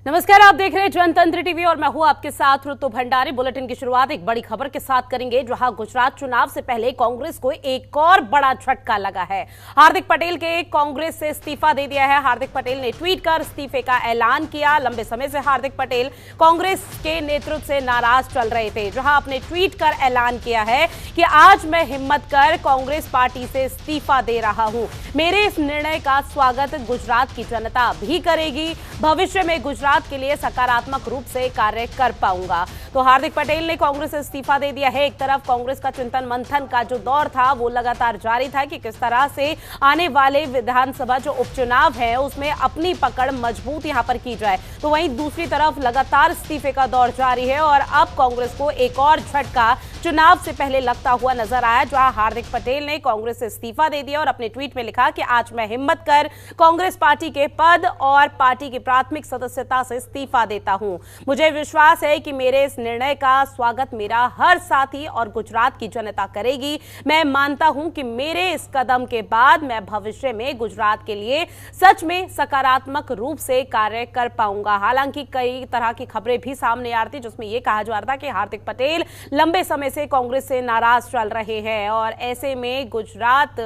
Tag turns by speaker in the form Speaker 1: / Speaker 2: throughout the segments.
Speaker 1: नमस्कार, आप देख रहे हैं जनतंत्र टीवी और मैं हूं आपके साथ ऋतु भंडारी। बुलेटिन की शुरुआत एक बड़ी खबर के साथ करेंगे, जहां गुजरात चुनाव से पहले कांग्रेस को एक और बड़ा झटका लगा है। हार्दिक पटेल के कांग्रेस से इस्तीफा दे दिया है। हार्दिक पटेल ने ट्वीट कर इस्तीफे का ऐलान किया। लंबे समय से हार्दिक पटेल कांग्रेस के नेतृत्व से नाराज चल रहे थे, जहां अपने ट्वीट कर ऐलान किया है कि आज मैं हिम्मत कर कांग्रेस पार्टी से इस्तीफा दे रहा हूं। मेरे इस निर्णय का स्वागत गुजरात की जनता भी करेगी। भविष्य में गुजरात के लिए सकारात्मक रूप से कार्य कर पाऊंगा। तो हार्दिक पटेल ने कांग्रेस से इस्तीफा दे दिया है। एक तरफ कांग्रेस का चिंतन मंथन का जो दौर था वो लगातार जारी था कि किस तरह से आने वाले विधानसभा जो उपचुनाव है उसमें अपनी पकड़ मजबूत यहां पर की जाए, तो वहीं दूसरी तरफ लगातार इस्तीफे का दौर जारी है और अब कांग्रेस को एक और झटका चुनाव से पहले लगता हुआ नजर आया, जहां हार्दिक पटेल ने कांग्रेस से इस्तीफा दे दिया और अपने ट्वीट में लिखा कि आज मैं हिम्मत कर कांग्रेस पार्टी के पद और पार्टी की प्राथमिक सदस्यता से इस्तीफा देता हूं। मुझे विश्वास है कि मेरे इस निर्णय का स्वागत मेरा हर साथी और गुजरात की जनता करेगी। मैं मानता हूं कि मेरे इस कदम के बाद मैं भविष्य में गुजरात के लिए सच में सकारात्मक रूप से कार्य कर पाऊंगा। हालांकि कई तरह की खबरें भी सामने आ रही थी, जिसमें यह कहा जा रहा था कि हार्दिक पटेल लंबे समय से कांग्रेस से नाराज चल रहे हैं और ऐसे में गुजरात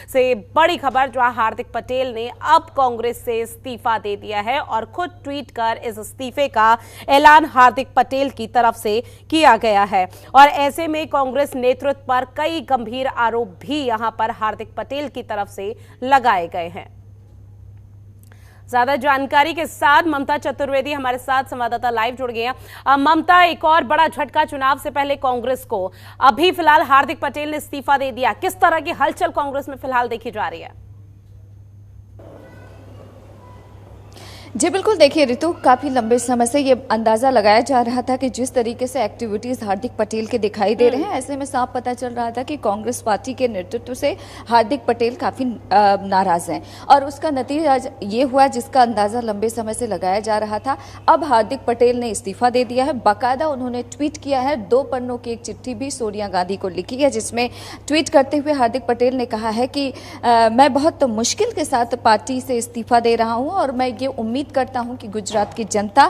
Speaker 1: से बड़ी खबर, जो हार्दिक पटेल ने अब कांग्रेस से इस्तीफा दे दिया है और खुद ट्वीट कर इस इस्तीफे का ऐलान हार्दिक पटेल की तरफ से किया गया है। और ऐसे में कांग्रेस नेतृत्व पर कई गंभीर आरोप भी यहां पर हार्दिक पटेल की तरफ से लगाए गए हैं। ज्यादा जानकारी के साथ ममता चतुर्वेदी हमारे साथ संवाददाता लाइव जुड़ गए हैं। ममता, एक और बड़ा झटका चुनाव से पहले कांग्रेस को, अभी फिलहाल हार्दिक पटेल ने इस्तीफा दे दिया, किस तरह की हलचल कांग्रेस में फिलहाल देखी जा रही है?
Speaker 2: जी बिल्कुल, देखिए ऋतु, काफ़ी लंबे समय से ये अंदाज़ा लगाया जा रहा था कि जिस तरीके से एक्टिविटीज़ हार्दिक पटेल के दिखाई दे रहे हैं, ऐसे में साफ पता चल रहा था कि कांग्रेस पार्टी के नेतृत्व से हार्दिक पटेल काफ़ी नाराज़ हैं और उसका नतीजा ये हुआ जिसका अंदाज़ा लंबे समय से लगाया जा रहा था। अब हार्दिक पटेल ने इस्तीफा दे दिया है। बाकायदा उन्होंने ट्वीट किया है, 2 पन्नों की एक चिट्ठी भी सोनिया गांधी को लिखी है, जिसमें ट्वीट करते हुए हार्दिक पटेल ने कहा है कि मैं बहुत मुश्किल के साथ पार्टी से इस्तीफा दे रहा हूँ और मैं ये उम्मीद करता हूं कि गुजरात की जनता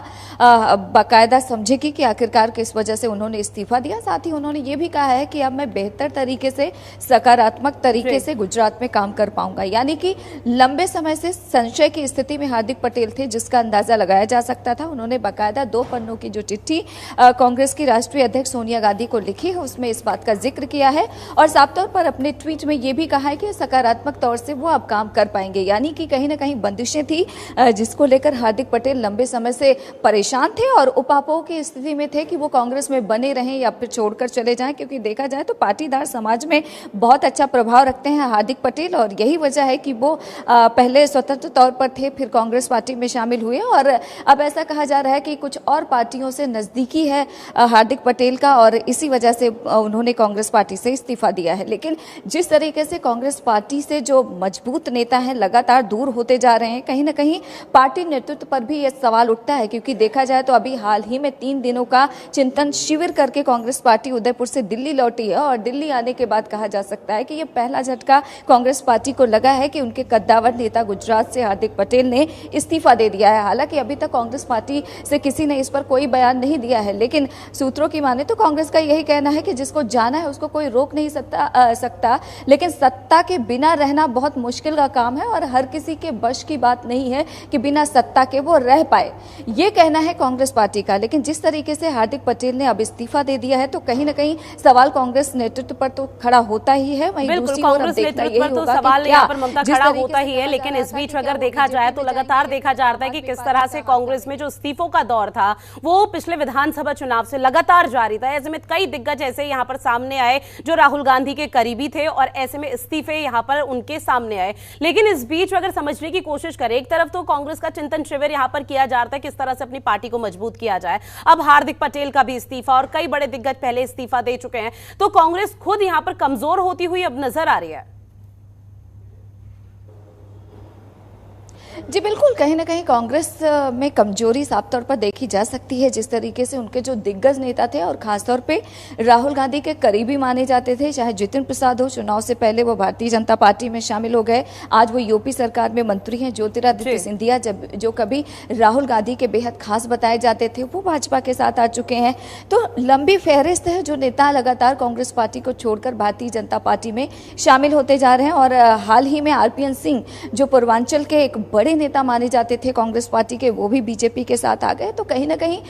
Speaker 2: बाकायदा समझेगी कि आखिरकार किस वजह से उन्होंने इस्तीफा दिया। साथ ही उन्होंने ये भी कहा है कि अब मैं बेहतर तरीके से, सकारात्मक तरीके से गुजरात में काम कर पाऊंगा। यानी कि लंबे समय से संशय की स्थिति में हार्दिक पटेल थे, जिसका अंदाजा लगाया जा सकता था। उन्होंने बाकायदा 2 पन्नों की जो चिट्ठी कांग्रेस की राष्ट्रीय अध्यक्ष सोनिया गांधी को लिखी है, उसमें इस बात का जिक्र किया है और साफ तौर पर अपने ट्वीट में यह भी कहा है कि सकारात्मक तौर से वो अब काम कर पाएंगे। यानी कि कहीं ना कहीं बंदिशें थी जिसको लेकर हार्दिक पटेल लंबे समय से परेशान थे और उपापोह की स्थिति में थे कि वो कांग्रेस में बने रहें या फिर छोड़कर चले जाएं, क्योंकि देखा जाए तो पाटीदार समाज में बहुत अच्छा प्रभाव रखते हैं हार्दिक पटेल और यही वजह है कि वो पहले स्वतंत्र तौर पर थे, फिर कांग्रेस पार्टी में शामिल हुए और अब ऐसा कहा जा रहा है कि कुछ और पार्टियों से नजदीकी है हार्दिक पटेल का और इसी वजह से उन्होंने कांग्रेस पार्टी से इस्तीफा दिया है। लेकिन जिस तरीके से कांग्रेस पार्टी से जो मजबूत नेता हैं लगातार दूर होते जा रहे हैं, कहीं ना कहीं पार्टी नेतृत्व पर भी यह सवाल उठता है, क्योंकि देखा जाए तो अभी हाल ही में 3 दिनों का चिंतन शिविर करके कांग्रेस पार्टी उदयपुर से दिल्ली लौटी है और दिल्ली आने के बाद कहा जा सकता है कि यह पहला झटका कांग्रेस पार्टी को लगा है कि उनके कद्दावर नेता गुजरात से हार्दिक पटेल ने इस्तीफा दे दिया है। हालांकि अभी तक कांग्रेस पार्टी से किसी ने इस पर कोई बयान नहीं दिया है, लेकिन सूत्रों की माने तो कांग्रेस का यही कहना है कि जिसको जाना है उसको कोई रोक नहीं सकता, लेकिन सत्ता के बिना रहना बहुत मुश्किल का काम है और हर किसी के बश की बात नहीं है कि बिना सत्ता के वो रह पाए, ये कहना है कांग्रेस पार्टी का। लेकिन जिस तरीके से हार्दिक पटेल ने अब इस्तीफा दे दिया है तो कहीं ना कहीं सवाल कांग्रेस नेतृत्व पर तो खड़ा होता ही है। वहीं दूसरी ओर अब देखना यही होगा कि
Speaker 1: सवाल यहाँ पर ममता खड़ा होता ही है, लेकिन इस बीच अगर देखा जाए तो लगातार देखा जा रहा है कि किस तरह से कांग्रेस में जो इस्तीफों का दौर था वो पिछले विधानसभा चुनाव से लगातार जारी था। ऐसे में कई दिग्गज ऐसे यहाँ पर सामने आए जो राहुल गांधी के करीबी थे और ऐसे में इस्तीफे यहाँ पर उनके सामने आए। लेकिन इस बीच अगर समझने की कोशिश करें, एक तरफ तो कांग्रेस का चिंतन शिविर यहाँ पर किया जा रहा है किस तरह से अपनी पार्टी को मजबूत किया जाए, अब हार्दिक पटेल का भी इस्तीफा और कई बड़े दिग्गज पहले इस्तीफा दे चुके हैं, तो कांग्रेस खुद यहां पर कमजोर होती हुई अब नजर आ रही है।
Speaker 2: जी बिल्कुल, कहीं ना कहीं कांग्रेस में कमजोरी साफ तौर पर देखी जा सकती है। जिस तरीके से उनके जो दिग्गज नेता थे और खासतौर पे राहुल गांधी के करीबी माने जाते थे, चाहे जितिन प्रसाद हो, चुनाव से पहले वो भारतीय जनता पार्टी में शामिल हो गए, आज वो यूपी सरकार में मंत्री हैं। ज्योतिरादित्य सिंधिया जो कभी राहुल गांधी के बेहद खास बताए जाते थे, वो भाजपा के साथ आ चुके हैं। तो लंबी फहरिस्त है जो नेता लगातार कांग्रेस पार्टी को छोड़कर भारतीय जनता पार्टी में शामिल होते जा रहे हैं। और हाल ही में आरपीएन सिंह जो पूर्वांचल के एक बड़े नेता माने जाते थे कांग्रेस पार्टी के, वो भी बीजेपी के साथ आ गए। तो कहीं ना कहीं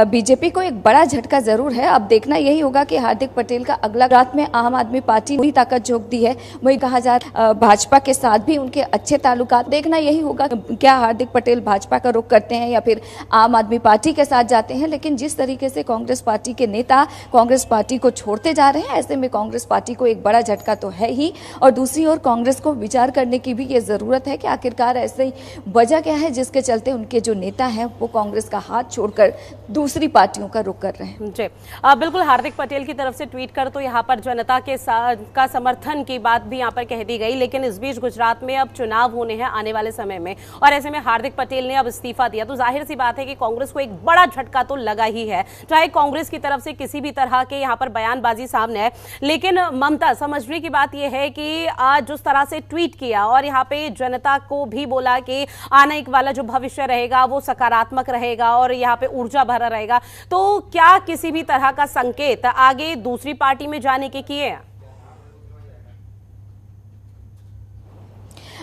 Speaker 2: बीजेपी को एक बड़ा झटका जरूर है। अब देखना यही होगा कि हार्दिक पटेल का अगला रात में आम आदमी पार्टी पूरी ताकत झोंक दी है, वही कहा जा रहा है भाजपा के साथ भी उनके अच्छे ताल्लुकात। देखना यही होगा क्या हार्दिक पटेल भाजपा का रुख करते हैं या फिर आम आदमी पार्टी के साथ जाते हैं। लेकिन जिस तरीके से कांग्रेस पार्टी के नेता कांग्रेस पार्टी को छोड़ते जा रहे हैं, ऐसे में कांग्रेस पार्टी को एक बड़ा झटका तो है ही। और दूसरी ओर कांग्रेस को विचार करने की भी ये जरूरत है कि आखिरकार ऐसे वजह क्या है जिसके चलते उनके जो नेता हैं वो कांग्रेस का हाथ छोड़कर दूसरी पार्टियों का रुख कर रहे हैं।
Speaker 1: जी बिल्कुल, हार्दिक पटेल की तरफ से ट्वीट कर तो यहाँ पर जनता के का समर्थन की बात भी यहाँ पर कह दी गई। लेकिन इस बीच गुजरात में अब चुनाव होने हैं आने वाले समय में, और ऐसे में हार्दिक पटेल ने अब इस्तीफा दिया, तो जाहिर सी बात है कि कांग्रेस को एक बड़ा झटका तो लगा ही है, चाहे कांग्रेस की तरफ से किसी भी तरह के यहाँ पर बयानबाजी सामने है। लेकिन ममता, समझने की बात यह है कि आज जिस तरह से ट्वीट किया और यहाँ पे जनता को भी बोला कि आने वाला जो भविष्य रहेगा वो सकारात्मक रहेगा और यहाँ पे ऊर्जा भरा रहेगा, तो क्या किसी भी तरह का संकेत आगे दूसरी पार्टी में जाने के किए हैं?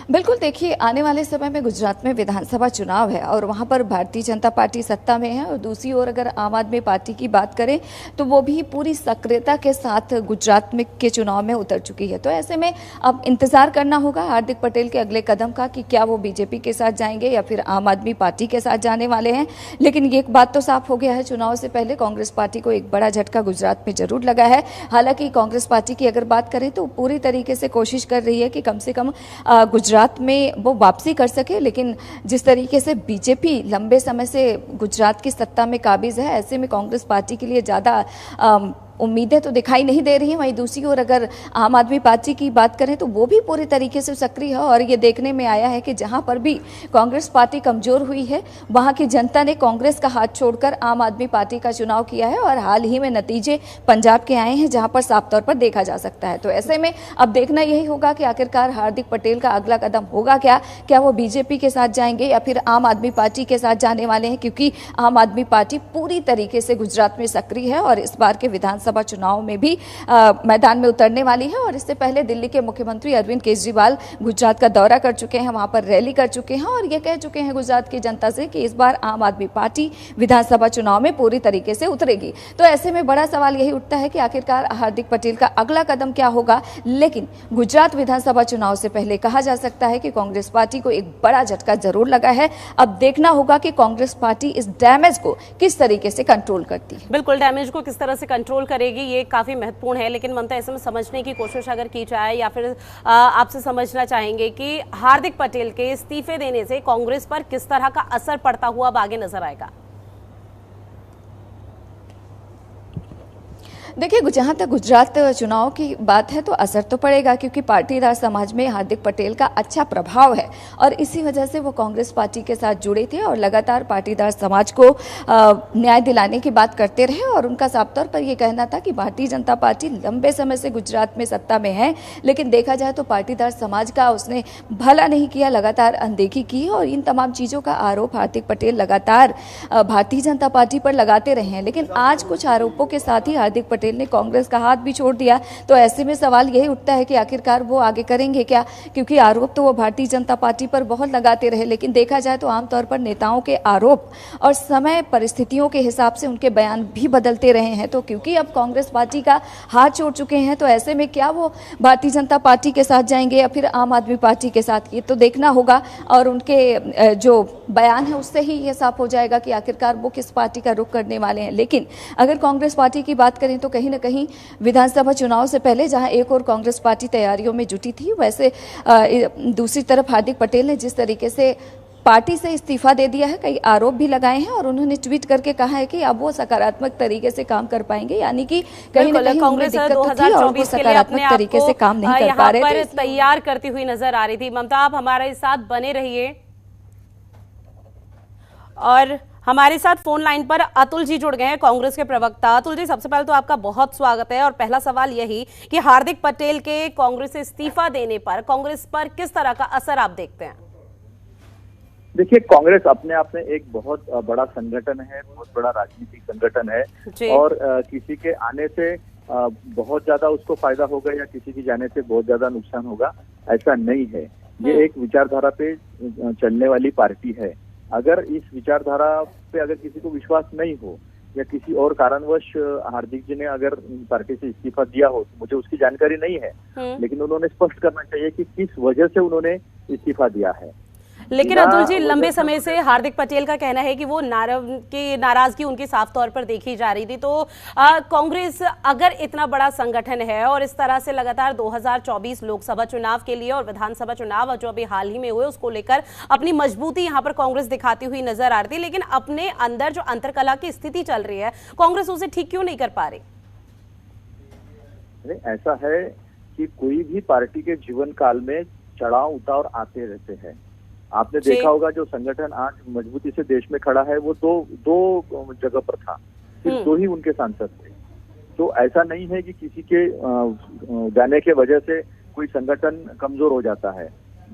Speaker 2: बिल्कुल, देखिए आने वाले समय में गुजरात में विधानसभा चुनाव है और वहां पर भारतीय जनता पार्टी सत्ता में है। और दूसरी ओर अगर आम आदमी पार्टी की बात करें तो वो भी पूरी सक्रियता के साथ गुजरात में के चुनाव में उतर चुकी है। तो ऐसे में अब इंतजार करना होगा हार्दिक पटेल के अगले कदम का कि क्या वो बीजेपी के साथ जाएंगे या फिर आम आदमी पार्टी के साथ जाने वाले हैं। लेकिन ये एक बात तो साफ हो गया है, चुनाव से पहले कांग्रेस पार्टी को एक बड़ा झटका गुजरात में जरूर लगा है। हालांकि कांग्रेस पार्टी की अगर बात करें तो पूरी तरीके से कोशिश कर रही है कि कम से कम गुजरात में वो वापसी कर सके। लेकिन जिस तरीके से बीजेपी लंबे समय से गुजरात की सत्ता में काबिज है, ऐसे में कांग्रेस पार्टी के लिए ज़्यादा उम्मीदें तो दिखाई नहीं दे रही हैं। वहीं दूसरी ओर अगर आम आदमी पार्टी की बात करें तो वो भी पूरी तरीके से सक्रिय है। और ये देखने में आया है कि जहां पर भी कांग्रेस पार्टी कमजोर हुई है वहां की जनता ने कांग्रेस का हाथ छोड़कर आम आदमी पार्टी का चुनाव किया है। और हाल ही में नतीजे पंजाब के आए हैं जहां पर साफ तौर पर देखा जा सकता है। तो ऐसे में अब देखना यही होगा कि आखिरकार हार्दिक पटेल का अगला कदम होगा क्या वो बीजेपी के साथ जाएंगे या फिर आम आदमी पार्टी के साथ जाने वाले हैं, क्योंकि आम आदमी पार्टी पूरी तरीके से गुजरात में सक्रिय है और इस बार के विधानसभा चुनाव में भी मैदान में उतरने वाली है। और इससे पहले दिल्ली के मुख्यमंत्री अरविंद केजरीवाल गुजरात का दौरा कर चुके हैं, वहां पर रैली कर चुके हैं और ये कह चुके हैं गुजरात की जनता से कि इस बार आम आदमी पार्टी विधानसभा चुनाव में पूरी तरीके से उतरेगी। तो ऐसे में बड़ा सवाल यही उठता है कि आखिरकार हार्दिक पटेल का अगला कदम क्या होगा। लेकिन गुजरात विधानसभा चुनाव से पहले कहा जा सकता है कि कांग्रेस पार्टी को एक बड़ा झटका जरूर लगा है। अब देखना होगा कि कांग्रेस पार्टी इस डैमेज को किस तरीके से कंट्रोल करती है।
Speaker 1: बिल्कुल, डैमेज को किस तरह से कंट्रोल करेगी ये काफी महत्वपूर्ण है। लेकिन ममता, ऐसे में समझने की कोशिश अगर की जाए या फिर आपसे समझना चाहेंगे कि हार्दिक पटेल के इस्तीफे देने से कांग्रेस पर किस तरह का असर पड़ता हुआ अब आगे नजर आएगा?
Speaker 2: देखिए, जहां तक गुजरात चुनाव की बात है तो असर तो पड़ेगा, क्योंकि पाटीदार समाज में हार्दिक पटेल का अच्छा प्रभाव है और इसी वजह से वो कांग्रेस पार्टी के साथ जुड़े थे और लगातार पाटीदार समाज को न्याय दिलाने की बात करते रहे। और उनका साफ तौर पर यह कहना था कि भारतीय जनता पार्टी लंबे समय से गुजरात में सत्ता में है, लेकिन देखा जाए तो पाटीदार समाज का उसने भला नहीं किया, लगातार अनदेखी की। और इन तमाम चीज़ों का आरोप हार्दिक पटेल लगातार भारतीय जनता पार्टी पर लगाते रहे हैं। लेकिन आज कुछ आरोपों के साथ ही हार्दिक पटेल ने कांग्रेस का हाथ भी छोड़ दिया। तो ऐसे में सवाल यही उठता है कि आखिरकार वो आगे करेंगे क्या, क्योंकि आरोप तो वो भारतीय जनता पार्टी पर बहुत लगाते रहे। लेकिन देखा जाए तो आमतौर पर नेताओं के आरोप और समय परिस्थितियों के हिसाब से उनके बयान भी बदलते रहे हैं। तो क्योंकि अब कांग्रेस पार्टी का हाथ छोड़ चुके हैं, तो ऐसे में क्या वो भारतीय जनता पार्टी के साथ जाएंगे या फिर आम आदमी पार्टी के साथ, ये तो देखना होगा। और उनके जो बयान है उससे ही ये साफ हो जाएगा कि आखिरकार वो किस पार्टी का रुख करने वाले हैं। लेकिन अगर कांग्रेस पार्टी की बात करें तो कहीं ना कहीं विधानसभा चुनाव से पहले जहां एक और कांग्रेस पार्टी तैयारियों में जुटी थी, वैसे दूसरी तरफ हार्दिक पटेल ने जिस तरीके से पार्टी से इस्तीफा दे दिया है, कई आरोप भी लगाए हैं और उन्होंने ट्वीट करके कहा है कि अब वो सकारात्मक तरीके से काम कर पाएंगे, यानी कि कहीं ना कहीं
Speaker 1: कांग्रेस
Speaker 2: दिक्कत थी और वो सकारात्मक तरीके से काम नहीं कर पा रहे थे,
Speaker 1: तैयार करती हुई नजर आ रही थी। ममता, आप हमारे साथ बने रहिए। और हमारे साथ फोन लाइन पर अतुल जी जुड़ गए हैं, कांग्रेस के प्रवक्ता। अतुल जी, सबसे पहले तो आपका बहुत स्वागत है और पहला सवाल यही कि हार्दिक पटेल के कांग्रेस से इस्तीफा देने पर कांग्रेस पर किस तरह का असर आप देखते हैं?
Speaker 3: देखिए, कांग्रेस अपने आप में एक बहुत बड़ा संगठन है, बहुत बड़ा राजनीतिक संगठन है और किसी के आने से बहुत ज्यादा उसको फायदा होगा या किसी के जाने से बहुत ज्यादा नुकसान होगा, ऐसा नहीं है। ये एक विचारधारा पे चलने वाली पार्टी है। अगर इस विचारधारा पे अगर किसी को विश्वास नहीं हो या किसी और कारणवश हार्दिक जी ने अगर पार्टी से इस्तीफा दिया हो, तो मुझे उसकी जानकारी नहीं है, लेकिन उन्होंने स्पष्ट करना चाहिए कि किस वजह से उन्होंने इस्तीफा दिया है।
Speaker 1: लेकिन अतुल जी, लंबे समय से हार्दिक पटेल का कहना है कि वो नाराजगी उनकी साफ तौर पर देखी जा रही थी। तो कांग्रेस अगर इतना बड़ा संगठन है और इस तरह से लगातार 2024 लोकसभा चुनाव के लिए और विधानसभा चुनाव जो अभी हाल ही में हुए उसको लेकर अपनी मजबूती यहाँ पर कांग्रेस दिखाती हुई नजर आ रही थी, लेकिन अपने अंदर जो अंतरकलह की स्थिति चल रही है, कांग्रेस उसे ठीक क्यों नहीं कर पा रही?
Speaker 3: ऐसा है कि कोई भी पार्टी के जीवन काल में चढ़ाव उतार आते रहते हैं। आपने देखा होगा जो संगठन आज मजबूती से देश में खड़ा है वो दो जगह पर था, सिर्फ दो ही उनके सांसद थे। तो ऐसा नहीं है कि किसी के जाने के वजह से कोई संगठन कमजोर हो जाता है।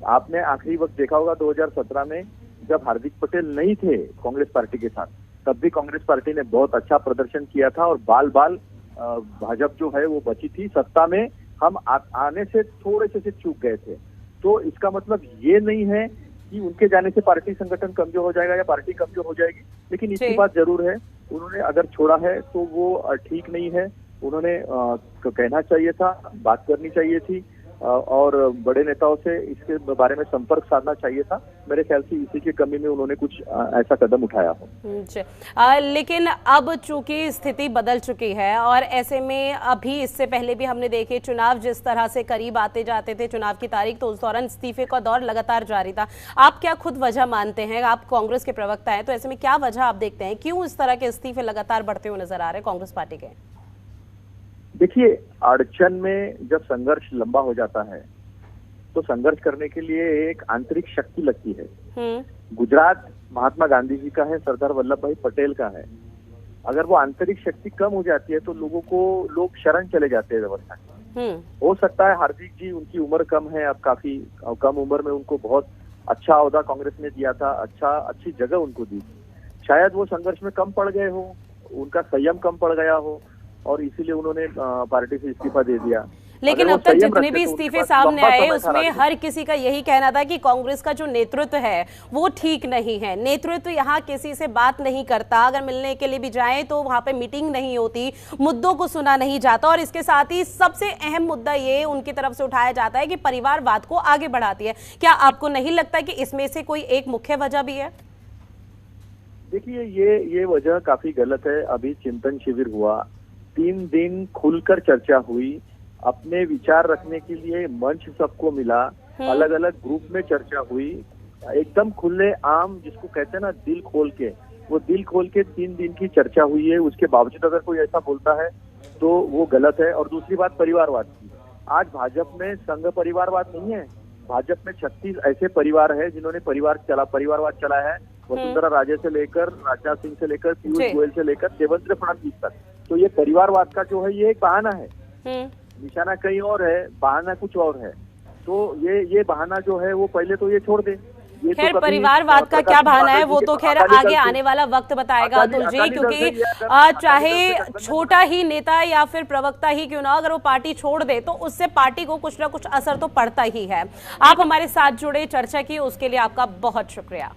Speaker 3: आपने आखिरी वक्त देखा होगा 2017 में जब हार्दिक पटेल नहीं थे कांग्रेस पार्टी के साथ, तब भी कांग्रेस पार्टी ने बहुत अच्छा प्रदर्शन किया था और बाल भाजपा जो है वो बची थी। सत्ता में हम आने से थोड़े से चूक गए थे। तो इसका मतलब ये नहीं है कि उनके जाने से पार्टी संगठन कमजोर हो जाएगा या पार्टी कमजोर हो जाएगी, लेकिन इसकी बात जरूर है, उन्होंने अगर छोड़ा है तो वो ठीक नहीं है। उन्होंने कहना चाहिए था, बात करनी चाहिए थी और बड़े नेताओं से इसके बारे में संपर्क साधना चाहिए था। मेरे ख्याल से इसी की कमी में उन्होंने कुछ ऐसा कदम उठाया हो।
Speaker 1: लेकिन अब चूंकि स्थिति बदल चुकी है और ऐसे में अभी इससे पहले भी हमने देखे चुनाव जिस तरह से करीब आते जाते थे चुनाव की तारीख, तो उस दौरान इस्तीफे का दौर लगातार जारी था। आप क्या खुद वजह मानते हैं? आप कांग्रेस के प्रवक्ता हैं, तो ऐसे में क्या वजह आप देखते हैं, क्यों इस तरह के इस्तीफे लगातार बढ़ते हुए नजर आ रहे हैं कांग्रेस पार्टी के?
Speaker 3: देखिए, अड़चन में जब संघर्ष लंबा हो जाता है तो संघर्ष करने के लिए एक आंतरिक शक्ति लगती है। गुजरात महात्मा गांधी जी का है, सरदार वल्लभ भाई पटेल का है। अगर वो आंतरिक शक्ति कम हो जाती है तो लोग शरण चले जाते हैं व्यवस्था। हो सकता है हार्दिक जी, उनकी उम्र कम है, अब काफी कम उम्र में उनको बहुत अच्छा ओहदा कांग्रेस ने दिया था, अच्छी जगह उनको दी थी। शायद वो संघर्ष में कम पड़ गए हो, उनका संयम कम पड़ गया हो और इसीलिए उन्होंने पार्टी से इस्तीफा दे दिया।
Speaker 1: लेकिन अब तक जितने भी इस्तीफे सामने आए उसमें हर किसी का यही कहना था कि कांग्रेस का जो नेतृत्व है वो ठीक नहीं है। नेतृत्व यहाँ किसी से बात नहीं करता, अगर मिलने के लिए भी जाए तो वहां पे मीटिंग नहीं होती, मुद्दों को सुना नहीं जाता और इसके साथ ही सबसे अहम मुद्दा ये उनकी तरफ से उठाया जाता है कि परिवारवाद को आगे बढ़ाती है। क्या आपको नहीं लगता कि इसमें से कोई एक मुख्य वजह भी है?
Speaker 3: देखिए, ये वजह काफी गलत है। अभी चिंतन शिविर हुआ, 3 दिन खुलकर चर्चा हुई, अपने विचार रखने के लिए मंच सबको मिला, अलग अलग ग्रुप में चर्चा हुई, एकदम खुले आम, जिसको कहते हैं ना दिल खोल के, वो दिल खोल के 3 दिन की चर्चा हुई है। उसके बावजूद अगर कोई ऐसा बोलता है तो वो गलत है। और दूसरी बात परिवारवाद की, आज भाजपा में संघ परिवारवाद नहीं है। भाजपा में 36 ऐसे परिवार है जिन्होंने परिवारवाद चलाया है, वसुंधरा राजे से लेकर, राजनाथ सिंह से लेकर, पीयूष गोयल से लेकर देवेंद्र फडणवीस तक। तो ये परिवारवाद का जो है ये एक बहाना है, निशाना कहीं और है, बहाना कुछ और है। तो ये बहाना जो है वो पहले तो ये छोड़ दे।
Speaker 1: खैर, परिवारवाद का क्या बहाना है वो तो खैर आगे आने वाला वक्त बताएगा अतुल जी, क्योंकि चाहे छोटा ही नेता या फिर प्रवक्ता ही क्यों ना, अगर वो पार्टी छोड़ दे तो उससे पार्टी को कुछ ना कुछ असर तो पड़ता ही है। आप हमारे साथ जुड़े, चर्चा की, उसके लिए आपका बहुत शुक्रिया।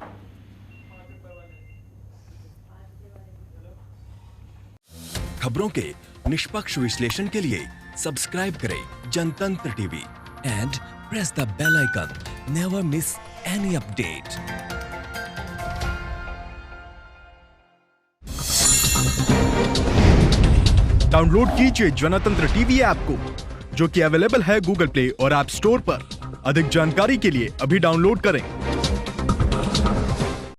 Speaker 4: खबरों के निष्पक्ष विश्लेषण के लिए सब्सक्राइब करें Jantantra TV and press the bell icon. Never miss any update.
Speaker 5: Download कीजिए जनतंत्र टीवी ऐप को, जो कि अवेलेबल है गूगल प्ले और ऐप स्टोर पर। अधिक जानकारी के लिए अभी डाउनलोड करें।